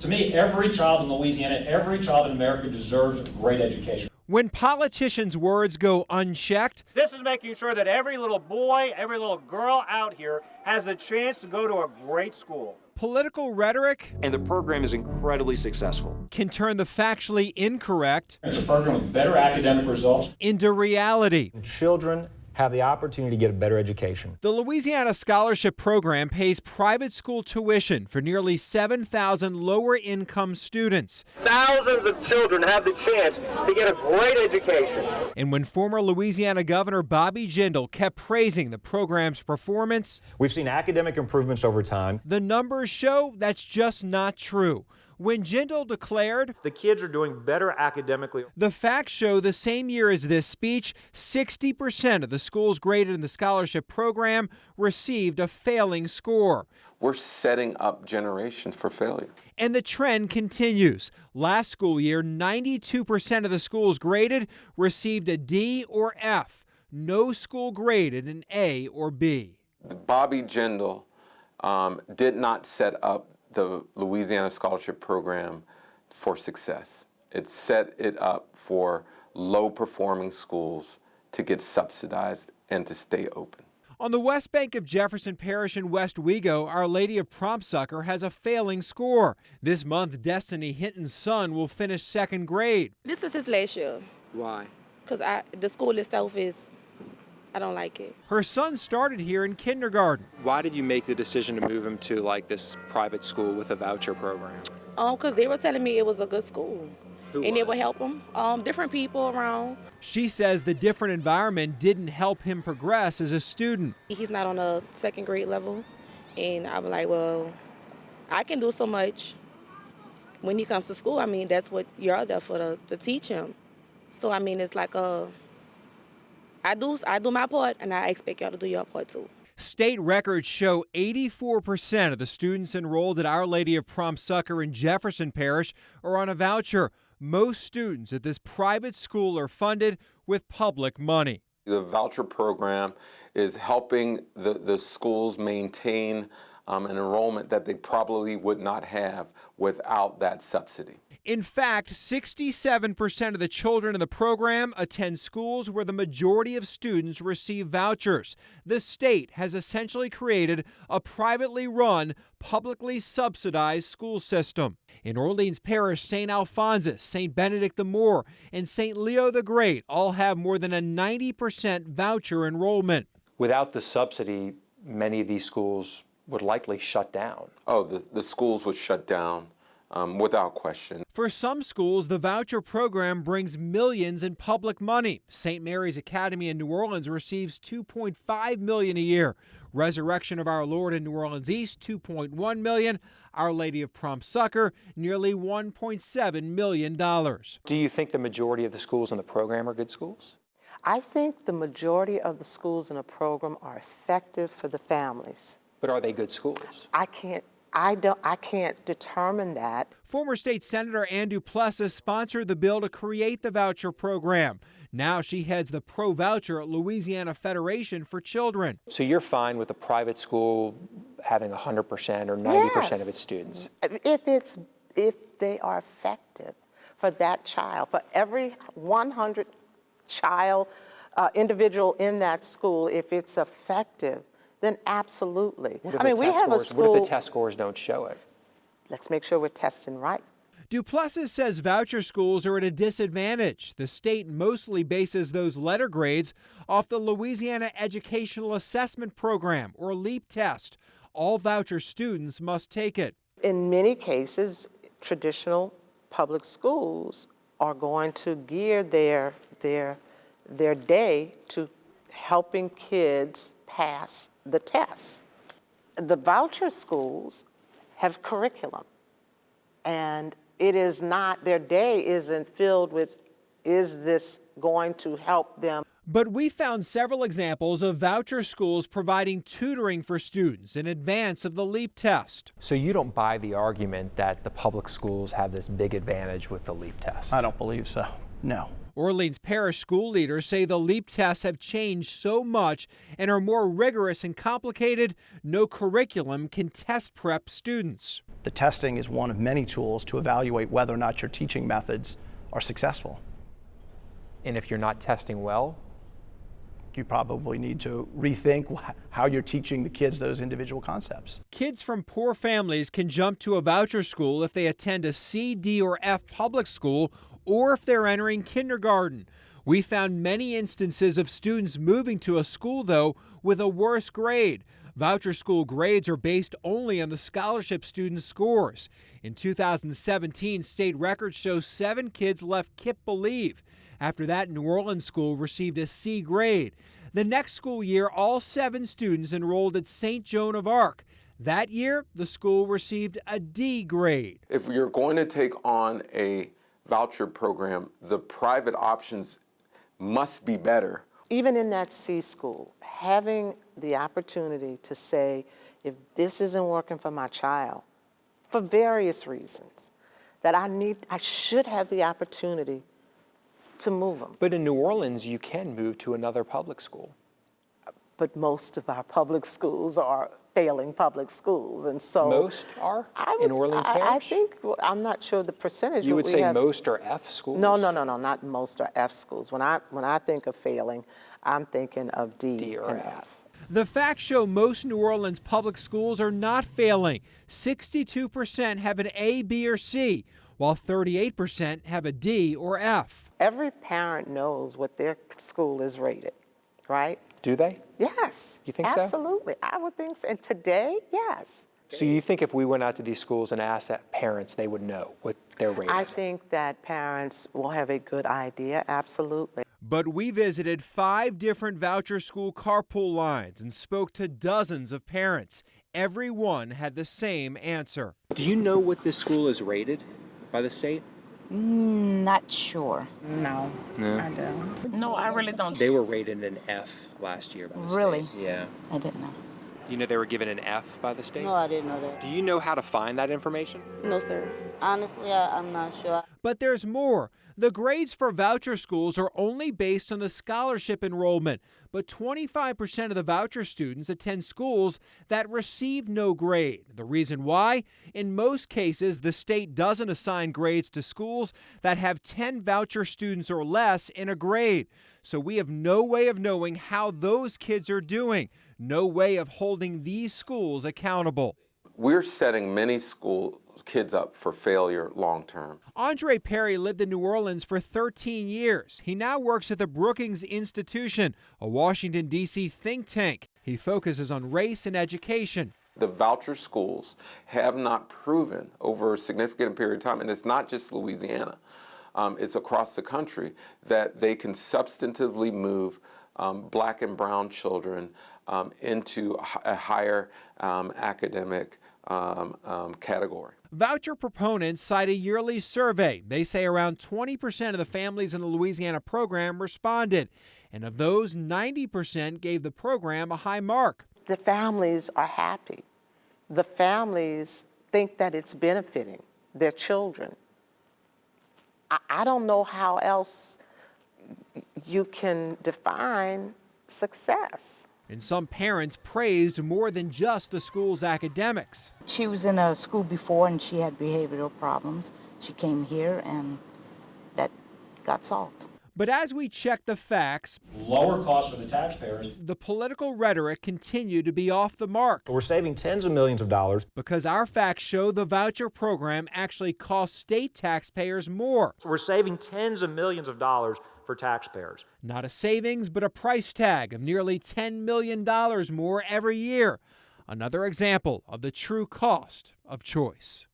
To me, every child in Louisiana, every child in America deserves a great education. When politicians' words go unchecked, this is making sure that every little boy, every little girl out here has the chance to go to a great school. Political rhetoric, and the program is incredibly successful, can turn the factually incorrect, it's a program with better academic results, into reality. Children have the opportunity to get a better education. The Louisiana Scholarship Program pays private school tuition for nearly 7,000 lower-income students. Thousands of children have the chance to get a great education. And when former Louisiana Governor Bobby Jindal kept praising the program's performance, we've seen academic improvements over time. The numbers show that's just not true. When Jindal declared, the kids are doing better academically, the facts show the same year as this speech, 60% of the schools graded in the scholarship program received a failing score. We're setting up generations for failure. And the trend continues. Last school year, 92% of the schools graded received a D or F. No school graded an A or B. Bobby Jindal did not set up the Louisiana Scholarship Program for success. It set it up for low-performing schools to get subsidized and to stay open. On the west bank of Jefferson Parish in West Wego, Our Lady of Prompt Succor has a failing score. This month, Destiny Hinton's son will finish second grade. This is his last year. Why? Because the school itself I don't like it. Her son started here in kindergarten. Why did you make the decision to move him to like this private school with a voucher program? Because they were telling me it was a good school. And it would help him. Different people around. She says the different environment didn't help him progress as a student. He's not on a second grade level. And I'm like, well, I can do so much. When he comes to school, I mean, that's what you're there for, to teach him. So, I mean, it's like I do my part, and I expect y'all to do your part too. State records show 84% of the students enrolled at Our Lady of Prompt Succor in Jefferson Parish are on a voucher. Most students at this private school are funded with public money. The voucher program is helping the schools maintain an enrollment that they probably would not have without that subsidy. In fact, 67% of the children in the program attend schools where the majority of students receive vouchers. The state has essentially created a privately run, publicly subsidized school system. In Orleans Parish, St. Alphonsus, St. Benedict the Moor, and St. Leo the Great all have more than a 90% voucher enrollment. Without the subsidy, many of these schools would likely shut down. Oh, the schools would shut down. Without question. For some schools, the voucher program brings millions in public money. St. Mary's Academy in New Orleans receives $2.5 million a year. Resurrection of Our Lord in New Orleans East, $2.1 million. Our Lady of Prompt Succor, nearly $1.7 million. Do you think the majority of the schools in the program are good schools? I think the majority of the schools in the program are effective for the families. But are they good schools? I can't determine that. Former State Senator Ann Duplessis sponsored the bill to create the voucher program. Now she heads the pro-voucher Louisiana Federation for Children. So you're fine with a private school having 100% or 90% of its students? If they are effective for that child, for every 100 child, individual in that school, if it's effective, then absolutely. We have a school. What if the test scores don't show it? Let's make sure we're testing right. Duplessis says voucher schools are at a disadvantage. The state mostly bases those letter grades off the Louisiana Educational Assessment Program, or LEAP test. All voucher students must take it. In many cases, traditional public schools are going to gear their day to helping kids pass the tests. The voucher schools have curriculum, and it is not, their day isn't filled with, is this going to help them? But we found several examples of voucher schools providing tutoring for students in advance of the LEAP test. So you don't buy the argument that the public schools have this big advantage with the LEAP test? I don't believe so, no. Orleans Parish school leaders say the LEAP tests have changed so much and are more rigorous and complicated, no curriculum can test prep students. The testing is one of many tools to evaluate whether or not your teaching methods are successful. And if you're not testing well, you probably need to rethink how you're teaching the kids those individual concepts. Kids from poor families can jump to a voucher school if they attend a C, D, or F public school, or if they're entering kindergarten. We found many instances of students moving to a school, though, with a worse grade. Voucher school grades are based only on the scholarship students' scores. In 2017, state records show 7 kids left Kip Believe. After that, New Orleans school received a C grade. The next school year, all 7 students enrolled at St. Joan of Arc. That year, the school received a D grade. If you're going to take on a voucher program, the private options must be better. Even in that C school, having the opportunity to say, if this isn't working for my child, for various reasons, that I should have the opportunity to move them. but in New Orleans, you can move to another public school. But most of our public schools are failing public schools, and so Most are in Orleans I Parish? think, I'm not sure the percentage. You would but we say have, most are F schools? No, not most are F schools. When I think of failing, I'm thinking of D or and F. F. The facts show most New Orleans public schools are not failing. 62% have an A, B, or C, while 38% have a D or F. Every parent knows what their school is rated, right? Do they? Yes. You think so? Absolutely. I would think so. And today, yes. So you think if we went out to these schools and asked parents, they would know what they're rated? I think that parents will have a good idea, absolutely. But we visited 5 different voucher school carpool lines and spoke to dozens of parents. Every one had the same answer. Do you know what this school is rated by the state? Not sure. No. I don't. No, I really don't. They were rated an F last year by the Really? state. Yeah. I didn't know. Do you know they were given an F by the state? No, I didn't know that. Do you know how to find that information? No, sir. Honestly, I'm not sure. But there's more. The grades for voucher schools are only based on the scholarship enrollment, but 25% of the voucher students attend schools that receive no grade. The reason why? In most cases, the state doesn't assign grades to schools that have 10 voucher students or less in a grade. So we have no way of knowing how those kids are doing, no way of holding these schools accountable. We're setting many school kids up for failure long term. Andre Perry lived in New Orleans for 13 years. He now works at the Brookings Institution, a Washington, D.C. think tank. He focuses on race and education. The voucher schools have not proven over a significant period of time, and it's not just Louisiana, it's across the country, that they can substantively move black and brown children into a higher academic category. Voucher proponents cite a yearly survey. They say around 20% of the families in the Louisiana program responded, and of those, 90% gave the program a high mark. The families are happy. The families think that it's benefiting their children. I don't know how else you can define success. And some parents praised more than just the school's academics. She was in a school before and she had behavioral problems. She came here and that got solved. But as we check the facts, Lower costs for the taxpayers. the political rhetoric continued to be off the mark. We're saving tens of millions of dollars. Because our facts show the voucher program actually costs state taxpayers more. We're saving tens of millions of dollars for taxpayers. Not a savings, but a price tag of nearly $10 million more every year. Another example of the true cost of choice.